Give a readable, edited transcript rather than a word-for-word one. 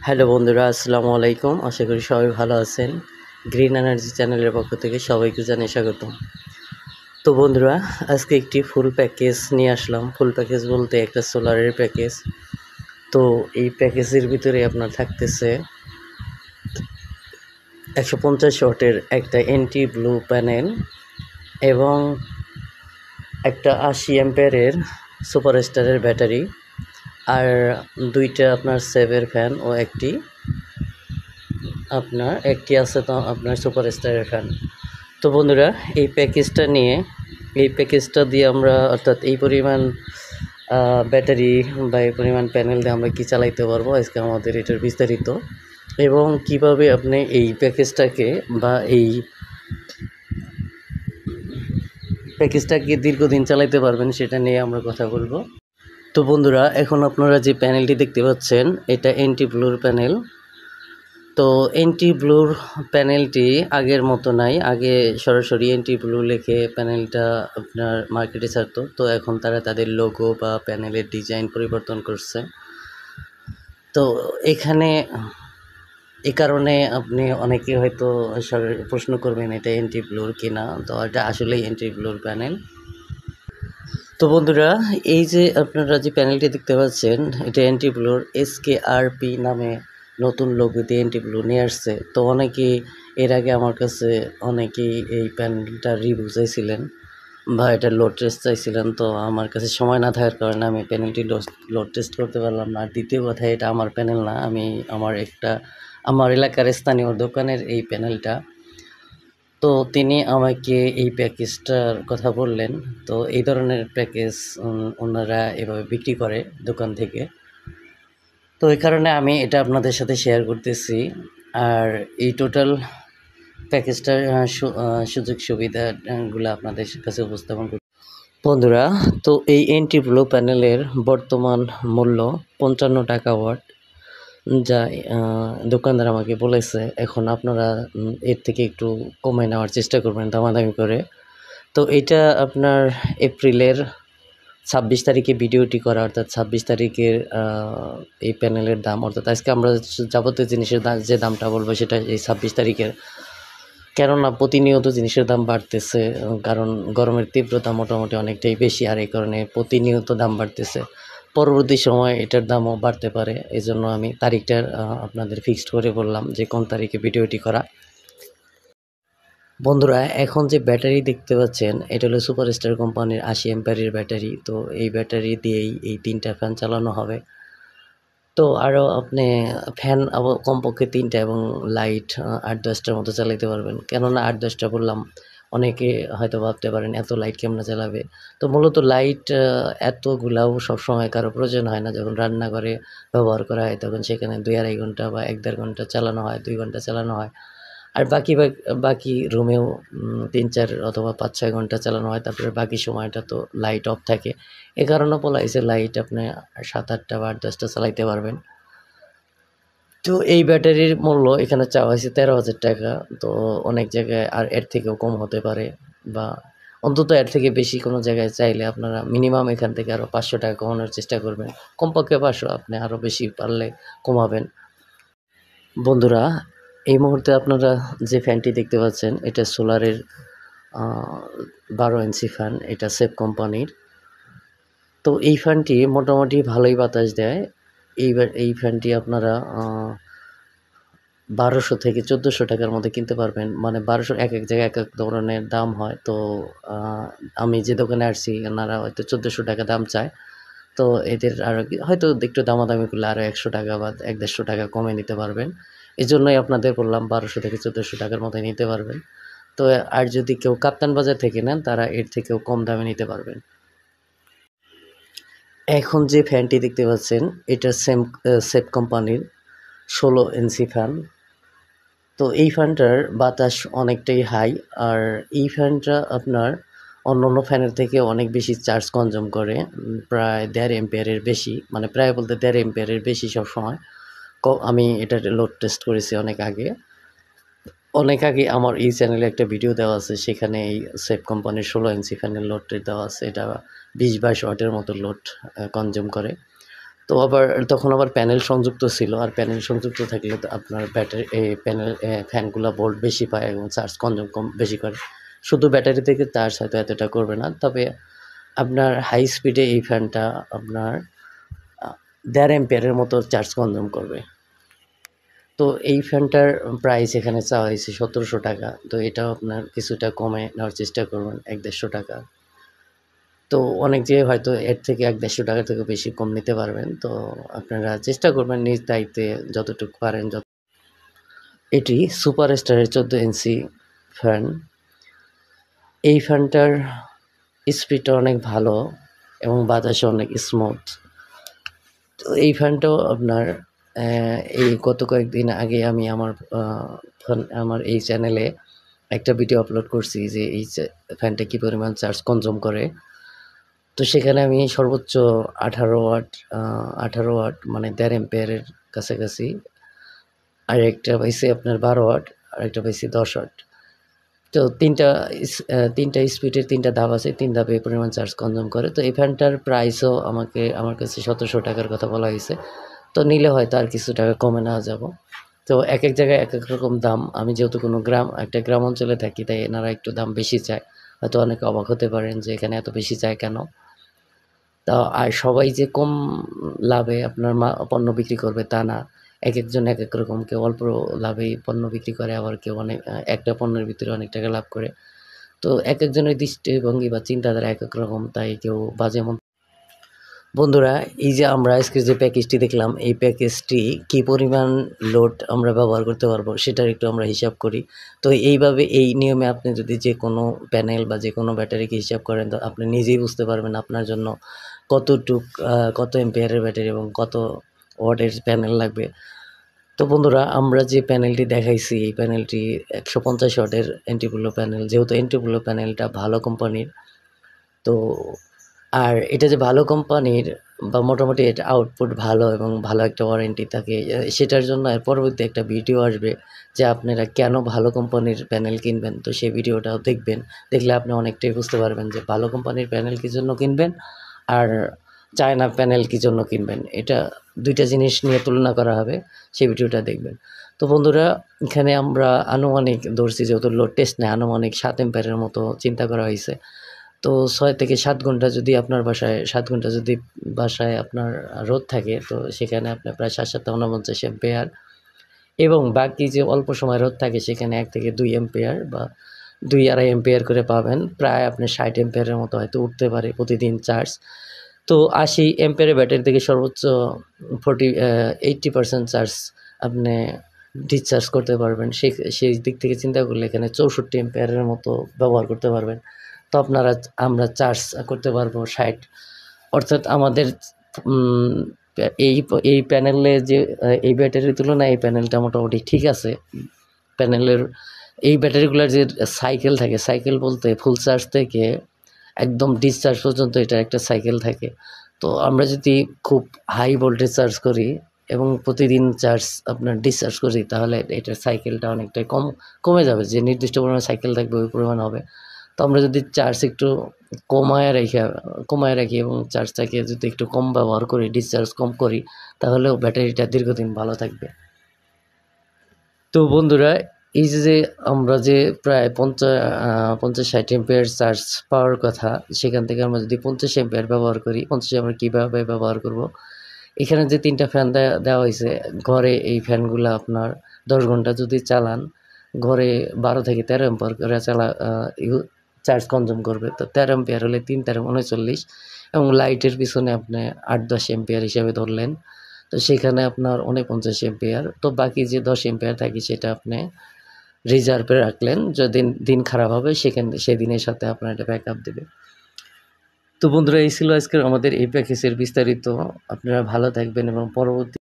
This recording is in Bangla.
হ্যালো বন্ধুরা, আসসালামু আলাইকুম। আশা করি সবাই ভালো আছেন। গ্রিন এনার্জি চ্যানেলের পক্ষ থেকে সবাইকে জানাই স্বাগতম। তো বন্ধুরা, আজকে একটি ফুল প্যাকেজ নিয়ে আসলাম। ফুল প্যাকেজ বলতে একটা সোলারের প্যাকেজ। তো এই প্যাকেজের ভিতরে আপনার থাকতেছে 150 ওয়াটের একটা এন্টি ব্লু প্যানেল এবং একটা 80 অ্যাম্পিয়ারের সুপারস্টারের ব্যাটারি, আর দুইটা আপনার সেভের ফ্যান ও একটি আছে তো আপনার সুপারস্টারের ফ্যান। তো বন্ধুরা, এই প্যাকেজটা দিয়ে আমরা, অর্থাৎ এই পরিমাণ ব্যাটারি বা এই পরিমাণ প্যানেল দিয়ে আমরা কী চালাইতে পারবো, আজকে আমাদের এটার বিস্তারিত এবং কিভাবে আপনি এই প্যাকেজটাকে বা এই প্যাকেজটাকে দীর্ঘদিন চালাইতে পারবেন সেটা নিয়ে আমরা কথা বলবো। তো বন্ধুরা, এখন আপনারা যে প্যানেলটি দেখতে পাচ্ছেন এটা এন্টি ব্লুর প্যানেল। তো এন্টি ব্লুর প্যানেলটি আগের মতো নাই। আগে সরাসরি এন্টি ব্লু লিখে প্যানেলটা আপনার মার্কেটে ছাড়তো। তো এখন তারা তাদের লোগো বা প্যানেলের ডিজাইন পরিবর্তন করছে। তো এখানে এই কারণে আপনি অনেকে হয়তো প্রশ্ন করবেন এটা এন্টি ব্লুর কিনা। তো এটা আসলেই এন্টি ব্লুর প্যানেল। তো বন্ধুরা, এই যে আপনারা যে প্যানেলটি দেখতে পাচ্ছেন এটা এন্টি ব্লুর SKRP নামে নতুন লোগো দিয়ে এন্টি ব্লু নিয়ে আসছে। তো অনেকেই এর আগে আমার কাছে অনেকেই এই প্যানেলটার রিভিউ চাইছিলেন বা এটা লোড টেস্ট চাইছিলেন। তো আমার কাছে সময় না থাকার কারণে আমি প্যানেলটি লোড টেস্ট করতে পারলাম না। আর দ্বিতীয় কথা, এটা আমার প্যানেল না, আমি আমার এলাকার স্থানীয় দোকানের এই প্যানেলটা। তো তিনি আমাকে এই প্যাকেজটার কথা বললেন। তো এই ধরনের প্যাকেজ ওনারা এভাবে বিক্রি করে দোকান থেকে। তো এই কারণে আমি এটা আপনাদের সাথে শেয়ার করতেছি। আর এই টোটাল প্যাকেজটার সুযোগ সুবিধাগুলো আপনাদের কাছে উপস্থাপন করছি। বন্ধুরা, তো এই এন্টি ব্লু প্যানেলের বর্তমান মূল্য 55 টাকা ওয়াট, যা দোকানদার আমাকে বলেছে। এখন আপনারা এর থেকে একটু কমে নেওয়ার চেষ্টা করবেন দামাদামি করে। তো এটা আপনার এপ্রিলের 26 তারিখে ভিডিওটি করা, অর্থাৎ 26 তারিখের এই প্যানেলের দাম, অর্থাৎ আজকে আমরা যাবতীয় জিনিসের যে দামটা বলবো সেটা এই 26 তারিখের। কেননা প্রতিনিয়ত জিনিসের দাম বাড়তেছে, কারণ গরমের তীব্রতা মোটামুটি অনেকটাই বেশি, আর এই কারণে প্রতিনিয়ত দাম বাড়তেছে। পরবর্তী সময় এটার দামও বাড়তে পারে। এজন্য আমি তারিখটা আপনাদের ফিক্সড করে বললাম যে কোন তারিখে ভিডিওটি করা। বন্ধুরা, এখন যে ব্যাটারি দেখতে পাচ্ছেন এটা হলো সুপারস্টার কোম্পানির 80 অ্যাম্পিয়ারের ব্যাটারি। তো এই ব্যাটারি দিয়েই এই 3টা ফ্যান চালানো হবে। তো আরও আপনি ফ্যান কমপক্ষে 3টা এবং লাইট 8-10টার মতো চালাইতে পারবেন। কেননা 8-10টা বললাম, অনেকে হয়তো ভাবতে পারেন এত লাইট কেমনে চালাবে। তো মূলত লাইট এতগুলাও সবসময় কারো প্রয়োজন হয় না। যখন রান্নাঘরে ব্যবহার করা হয় তখন সেখানে 2-2.5 ঘন্টা বা 1-1.5 ঘন্টা চালানো হয়, 2 ঘন্টা চালানো হয়। আর বাকি রুমেও 3-4 অথবা 5-6 ঘন্টা চালানো হয়। তারপরে বাকি সময়টা তো লাইট অফ থাকে। এ কারণে বলা হয়েছে লাইট আপনি 7-8টা বা 8-10টা চালাইতে পারবেন। তো এই ব্যাটারির মূল্য এখানে চাওয়া হয়েছে 13,000 টাকা। তো অনেক জায়গায় আর এর থেকেও কম হতে পারে, বা অন্তত এর থেকে বেশি কোনো জায়গায় চাইলে আপনারা মিনিমাম এখান থেকে আরও 500 টাকা কমানোর চেষ্টা করবেন। কমপক্ষে 500, আপনি আরও বেশি পারলে কমাবেন। বন্ধুরা, এই মুহূর্তে আপনারা যে ফ্যানটি দেখতে পাচ্ছেন এটা সোলারের 12 ইঞ্চি ফ্যান। এটা সেফ কোম্পানির। তো এই ফ্যানটি মোটামুটি ভালোই বাতাস দেয়। এই ফ্যানটি আপনারা 1200 থেকে 1400 টাকার মধ্যে কিনতে পারবেন। মানে 1200, এক জায়গায় এক ধরনের দাম হয়। তো আমি যে দোকানে আসছি ওনারা হয়তো 1400 টাকা দাম চায়। তো এদের আরও হয়তো একটু দামাদামি করলে আরও 100 টাকা বা 1-150 টাকা কমে নিতে পারবেন। এজন্যই আপনাদের বললাম 1200 থেকে 1400 টাকার মধ্যে নিতে পারবেন। তো আর যদি কেউ কাপ্তান বাজার থেকে নেন তারা এর থেকেও কম দামে নিতে পারবেন। এখন যে ফ্যানটি দেখতে পাচ্ছেন এটা সেফ কোম্পানির 16 ইঞ্চি ফ্যান। তো এই ফ্যানটার বাতাস অনেকটাই হাই। আর এই ফ্যানটা আপনার অন্যান্য ফ্যানের থেকে অনেক বেশি চার্জ কনজিউম করে। প্রায় 1.5 এম্পিয়ারের বেশি, মানে প্রায় বলতে 1.5 এম্পিয়ারের বেশি সবসময়। আমি এটার লোড টেস্ট করেছি অনেক আগে আমার এই চ্যানেলে একটা ভিডিও দেওয়া আছে, সেখানে এই সেফ কোম্পানির 16 ইঞ্চি ফ্যানের লোড দেওয়া আছে। এটা 20-22 ওয়াটের মতো লোড কনজিউম করে। তো আবার তখন আবার প্যানেল সংযুক্ত ছিল, আর প্যানেল সংযুক্ত থাকলে তো আপনার ব্যাটারি এই প্যানেল ফ্যানগুলো ভোল্ট বেশি পায় এবং চার্জ কনজিউম কম বেশি করে। শুধু ব্যাটারি থেকে চার্জ হয়তো এতটা করবে না, তবে আপনার হাই স্পিডে এই ফ্যানটা আপনার 1.5 অ্যাম্পিয়ারের মতো চার্জ কনজিউম করবে। তো এই ফ্যানটার প্রাইস এখানে চাওয়া হয়েছে ১৭০০ টাকা। তো এটাও আপনার কিছুটা কমে নেওয়ার চেষ্টা করবেন, ১-১৫০ টাকা। তো অনেক জায়গায় হয়তো এর থেকে ১-১৫০ টাকা থেকে বেশি কম নিতে পারবেন। তো আপনারা চেষ্টা করবেন নিজ দায়িত্বে যতটুকু পারেন এটি সুপার স্টারের ১৪ ইঞ্চি ফ্যান। এই ফ্যানটার স্পিডটা অনেক ভালো এবং বাতাসও অনেক স্মুথ। তো এই ফ্যানটাও আপনার এই গত কয়েকদিন আগে আমি আমার এই চ্যানেলে একটা ভিডিও আপলোড করছি যে এই ফ্যানটা কী পরিমাণ চার্জ কনজিউম করে। তো সেখানে আমি সর্বোচ্চ 18 ওয়াট মানে 1.5 অ্যাম্পিয়ারের কাছাকাছি, আরেকটা পাইছি আপনার 12 ওয়াট, আরেকটা পাইছি 10 ওয়াট। তো ৩টা স্পিডের ৩টা ধাপ আছে, ৩ ধাপে এই পরিমাণ চার্জ কনজিউম করে। তো এই ফ্যানটার প্রাইসও আমার কাছে ১৭০০ টাকার কথা বলা হয়েছে। তো নিলে হয়তো আর কিছু টাকা কমে নেওয়া যাব। তো একেক জায়গায় একেক রকম দাম। আমি যেহেতু কোনো একটা গ্রাম অঞ্চলে থাকি, তাই এনারা একটু দাম বেশি চায়। হয়তো অনেকে অবাক হতে পারেন যে এখানে এত বেশি চায় কেন? তা আর সবাই যে কম লাভে আপনার পণ্য বিক্রি করবে তা না। একেকজন একেক রকম। কেউ অল্প লাভেই পণ্য বিক্রি করে, আবার কেউ অনেক একটা পণ্যের ভিতরে অনেক টাকা লাভ করে। তো একেকজনের দৃষ্টিভঙ্গি বা চিন্তাধারা একেক রকম, তাই কেউ বাজে বন্ধুরা, এই যে আমরা আজকে যে প্যাকেজটি দেখলাম, এই প্যাকেজটি কী পরিমাণ লোড আমরা ব্যবহার করতে পারবো সেটার একটু আমরা হিসাব করি। তো এইভাবে এই নিয়মে আপনি যদি যে কোনো প্যানেল বা যে কোনো ব্যাটারিকে হিসাব করেন, তো আপনি নিজেই বুঝতে পারবেন আপনার জন্য কত অ্যাম্পিয়ারের ব্যাটারি এবং কত ওয়াটের প্যানেল লাগবে। তো বন্ধুরা, আমরা যে প্যানেলটি দেখাইছি, এই প্যানেলটি ১৫০ ওয়াটের এন্টিপ্লো প্যানেল। যেহেতু এন্টিপ্লো প্যানেলটা ভালো কোম্পানির, তো আর এটা যে ভালো কোম্পানির বা মোটামুটি এটা আউটপুট ভালো এবং ভালো একটা ওয়ারেন্টি থাকে, সেটার জন্য এর পরবর্তী একটা ভিডিও আসবে যে আপনারা কেন ভালো কোম্পানির প্যানেল কিনবেন। তো সেই ভিডিওটাও দেখবেন। দেখলে আপনি অনেকটাই বুঝতে পারবেন যে ভালো কোম্পানির প্যানেল কী জন্য কিনবেন আর চায়না প্যানেল কী জন্য কিনবেন। এটা ২টা জিনিস নিয়ে তুলনা করা হবে, সেই ভিডিওটা দেখবেন। তো বন্ধুরা, এখানে আমরা আনুমানিক ধরছি, যেহেতু লোড টেস্ট নেই, আনুমানিক ৭ অ্যাম্পিয়ারের মতো চিন্তা করা হয়েছে। তো ৬ থেকে ৭ ঘন্টা যদি আপনার বাসায় ৭ ঘন্টা যদি বাসায় আপনার রোদ থাকে, তো সেখানে আপনার প্রায় ৭-৭ ৪৯ অ্যাম্পিয়ার, এবং বাকি যে অল্প সময় রোদ থাকে সেখানে ১ থেকে ২ অ্যাম্পিয়ার বা ২-২.৫ অ্যাম্পিয়ার করে পাবেন। প্রায় আপনার ৬০ অ্যাম্পিয়ারের মতো হয়তো উঠতে পারে প্রতিদিন চার্জ। তো ৮০ অ্যাম্পিয়ারের ব্যাটারি থেকে সর্বোচ্চ 80% চার্জ আপনি ডিসচার্জ করতে পারবেন। সেই দিক থেকে চিন্তা করলে এখানে ৬৪ অ্যাম্পিয়ারের মতো ব্যবহার করতে পারবেন। তো আমরা চার্জ করতে পারবো ৬০। অর্থাৎ আমাদের উম এই প্যানেলে যে এই ব্যাটারির তুলনায় এই প্যানেলটা মোটামুটি ঠিক আছে। প্যানেলের এই ব্যাটারিগুলার যে সাইকেল থাকে, সাইকেল বলতে ফুল চার্জ থেকে একদম ডিসচার্জ পর্যন্ত এটার একটা সাইকেল থাকে। তো আমরা যদি খুব হাই ভোল্টেজ চার্জ করি এবং প্রতিদিন আপনার ডিসচার্জ করি, তাহলে এটার সাইকেলটা অনেকটাই কমে যাবে। যে নির্দিষ্ট পরিমাণে সাইকেল থাকবে ওই পরিমাণ হবে। তো আমরা যদি চার্জ একটু কমায় রাখি এবং চার্জটাকে যদি একটু কম ব্যবহার করি, ডিসচার্জ কম করি, তাহলেও ব্যাটারিটা দীর্ঘদিন ভালো থাকবে। তো বন্ধুরা, এই যে আমরা যে প্রায় ৫০-৬০ অ্যাম্পিয়ার চার্জ পাওয়ার কথা, সেখান থেকে আমরা যদি ৫০ অ্যাম্পিয়ার ব্যবহার করি, ৫০ আমরা কীভাবে ব্যবহার করব? এখানে যে ৩টা ফ্যান দেওয়া হয়েছে, ঘরে এই ফ্যানগুলা আপনার ১০ ঘন্টা যদি চালান, ঘরে ১২ থেকে ১৩ অ্যাম্পিয়ার করে চার্জ কনজিউম করবে। তো ১৩ অ্যাম্পিয়ার হলে ৩-১৩ 39, এবং লাইটের পিছনে আপনি ৮-১০ অ্যাম্পিয়ার হিসাবে ধরলেন। তো সেখানে আপনার ৪৯ অ্যাম্পিয়ার। তো বাকি যে ১০ অ্যাম্পিয়ার থাকে সেটা আপনি রিজার্ভে রাখলেন। যদি দিন খারাপ হবে সেদিনের সাথে আপনার এটা ব্যাকআপ দেবে। তো বন্ধুরা, এই ছিল আজকের আমাদের এই প্যাকেজের বিস্তারিত। আপনারা ভালো থাকবেন এবং পরবর্তী